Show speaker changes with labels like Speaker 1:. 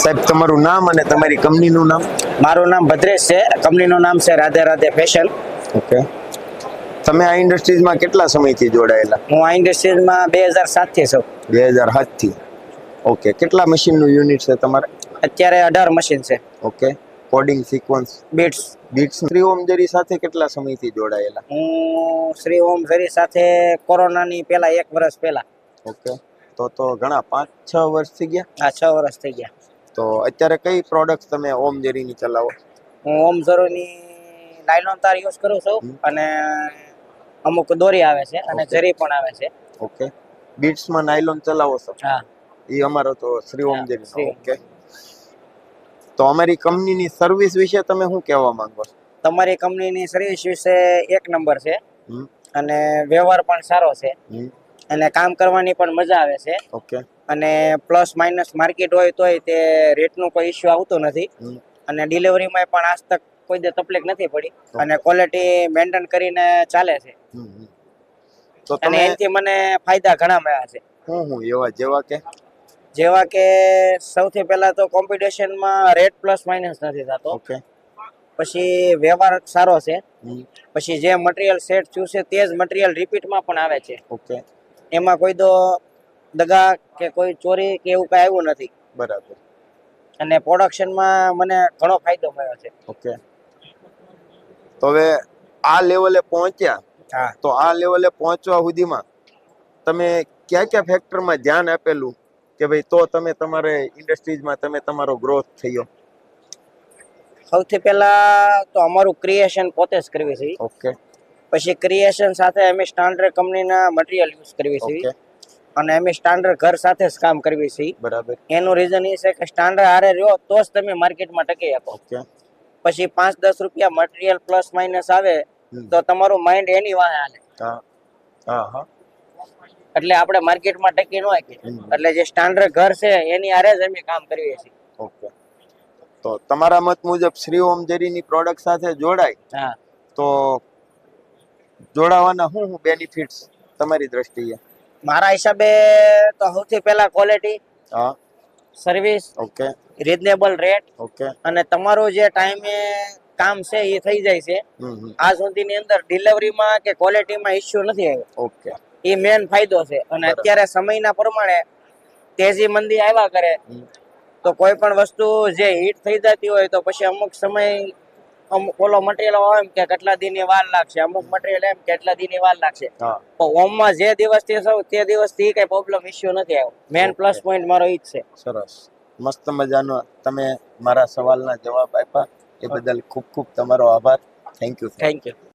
Speaker 1: સાહેબ તમારું નામ અને તમારી કંપનીનું નામ?
Speaker 2: મારું નામ ભદ્રેશ છે, કંપનીનું નામ છે રાધે રાધે ફેશન.
Speaker 1: ઓકે. તમે આ ઇન્ડસ્ટ્રીઝમાં કેટલા સમયથી જોડાયેલા?
Speaker 2: હું આ ઇન્ડસ્ટ્રીઝમાં 2007 થી છું.
Speaker 1: 2007 થી. ઓકે. કેટલા મશીનનું યુનિટ છે તમારે?
Speaker 2: અત્યારે 18 મશીન છે.
Speaker 1: Okay. Coding sequence
Speaker 2: beats.
Speaker 1: Beats Shri Om Zari સાથે કેટલા સમયથી જોડાયેલા?
Speaker 2: હું શ્રી ઓમ ઝરી સાથે કોરોનાની પહેલા 1 વર્ષ પહેલા.
Speaker 1: ઓકે. તો ઘણા 5-6 વર્ષ થઈ ગયા.
Speaker 2: આ 6 વર્ષ થઈ ગયા.
Speaker 1: તો અત્યારે કઈ પ્રોડક્ટ તમે ઓમ જેરીની ચલાવો?
Speaker 2: હું ઓમ ઝરોની નાયલોન તાર યુઝ કરું છું અને અમુક દોરી આવે છે અને જરી પણ આવે છે.
Speaker 1: ઓકે. બીટ્સમાં નાયલોન ચલાવો છો?
Speaker 2: હા.
Speaker 1: એ અમારો તો શ્રી ઓમ
Speaker 2: શ્રી
Speaker 1: જેરી.
Speaker 2: ઓમ.
Speaker 1: ઓકે. તો અમારી કંપનીની સર્વિસ વિશે તમે શું કહેવા માંગો છો?
Speaker 2: તમારી કંપનીની સર્વિસ વિશે 1 નંબર છે
Speaker 1: હમ,
Speaker 2: અને વ્યવહાર પણ સારો છે
Speaker 1: હમ,
Speaker 2: અને કામ કરવાની પણ મજા આવે છે.
Speaker 1: ઓકે.
Speaker 2: અને પ્લસ માઇનસ માર્કેટ હોય તોય તે રેટનું કોઈ ઇશ્યુ આવતો નથી
Speaker 1: હમ,
Speaker 2: અને ડિલિવરીમાં પણ આજ તક કોઈ દે તકલીફ નથી પડી
Speaker 1: Okay.
Speaker 2: અને ક્વોલિટી મેન્ટેન કરીને ચાલે છે
Speaker 1: હમ, હમ. તો
Speaker 2: અને
Speaker 1: તમે
Speaker 2: એનાથી મને ફાયદા ઘણા મળ્યા છે.
Speaker 1: હું જેવા કે
Speaker 2: જેવા કે સૌથી પહેલા તો કોમ્પિટિશનમાં રેટ પ્લસ માઇનસ નથી થતો.
Speaker 1: ઓકે.
Speaker 2: પછી વ્યવહાર સારો છે.
Speaker 1: હમ,
Speaker 2: પછી જે મટીરિયલ સેટ થયું છે તે જ મટીરિયલ રિપીટમાં પણ આવે છે.
Speaker 1: ઓકે.
Speaker 2: એમાં કોઈ તો દગા કે કોઈ ચોરી કે એવું કઈ આવ્યું નથી
Speaker 1: બરાબર.
Speaker 2: અને પ્રોડક્શનમાં મને ઘણો ફાયદો મળ્યો છે.
Speaker 1: ઓકે. તો હવે આ લેવલે પહોંચ્યા,
Speaker 2: હા.
Speaker 1: તો આ લેવલે પહોંચવા સુધીમાં તમે કયા કયા ફેક્ટરમાં ધ્યાન આપેલું કે ભાઈ તો તમે તમારે ઇન્ડસ્ટ્રીઝમાં તમે તમારો ગ્રોથ થયો?
Speaker 2: સૌથી પહેલા તો અમારું ક્રિએશન પોતે જ કરવી છે.
Speaker 1: ઓકે.
Speaker 2: પછી ક્રિએશન સાથે અમે સ્ટાન્ડર્ડ કંપનીના મટીરિયલ યુઝ કરવી છે
Speaker 1: ઓકે.
Speaker 2: અને અમે સ્ટાન્ડર્ડ ઘર સાથે જ કામ કરવી છે.
Speaker 1: બરાબર.
Speaker 2: એનું રીઝન એ છે કે સ્ટાન્ડર્ડ હારે રહ્યો તો જ તમે માર્કેટમાં ટકી શકો.
Speaker 1: ઓકે.
Speaker 2: પછી 5-10 રૂપિયા મટીરિયલ પ્લસ માઇનસ આવે
Speaker 1: હમ.
Speaker 2: તો તમારું માઇન્ડ એની વાહે હાલે
Speaker 1: હા હા હા.
Speaker 2: એટલે આપણે માર્કેટમાં ટકી ન શકીએ.
Speaker 1: હમ.
Speaker 2: એટલે જે સ્ટાન્ડર્ડ ઘર છે એની હારે જ અમે કામ કરીએ છીએ.
Speaker 1: ઓકે. તો તમારા મત મુજબ શ્રી ઓમ જેરીની પ્રોડક્ટ સાથે જોડાય
Speaker 2: હા.
Speaker 1: તો જોડાવાના શું બેનિફિટ્સ તમારી દ્રષ્ટિએ?
Speaker 2: મારા હિસાબે તો સૌથી પહેલા ક્વોલિટી,
Speaker 1: હા.
Speaker 2: Service,
Speaker 1: okay.
Speaker 2: Reasonable rate
Speaker 1: okay.
Speaker 2: અને તમારું જે ટાઈમે કામ છે એ થઈ જાય છે.
Speaker 1: હમ, હમ.
Speaker 2: આ સુધીની અંદર ડિલિવરીમાં કે ક્વોલિટીમાં ઇશ્યુ નથી આવ્યો.
Speaker 1: ઓકે.
Speaker 2: એ મેન ફાયદો છે અને
Speaker 1: બરાબર.
Speaker 2: અત્યારે સમયના પ્રમાણે તેજી મંદી આવ્યા કરે
Speaker 1: હમ.
Speaker 2: તો કોઈ પણ વસ્તુ જે હીટ થઈ જતી હોય તો પછી અમુક સમય અમુક ઓલો મટીરિયલ એમ કે કેટલા દિનની વાર લાગશે, અમુક મટીરિયલ એમ કે કેટલા દિનની વાર લાગશે.
Speaker 1: હા.
Speaker 2: તો ઓમમાં જે દિવસથી સૌ તે દિવસથી કઈ પ્રોબ્લેમ ઇશ્યુ નથી આવ્યો. Main
Speaker 1: Okay.
Speaker 2: પ્લસ પોઈન્ટ મારો ઈ જ છે.
Speaker 1: સરસ. મસ્ત મજાનો તમે મારા સવાલના જવાબ આપ્યા એ બદલ ખૂબ ખૂબ તમારો આભાર. Thank you.
Speaker 2: Thank you.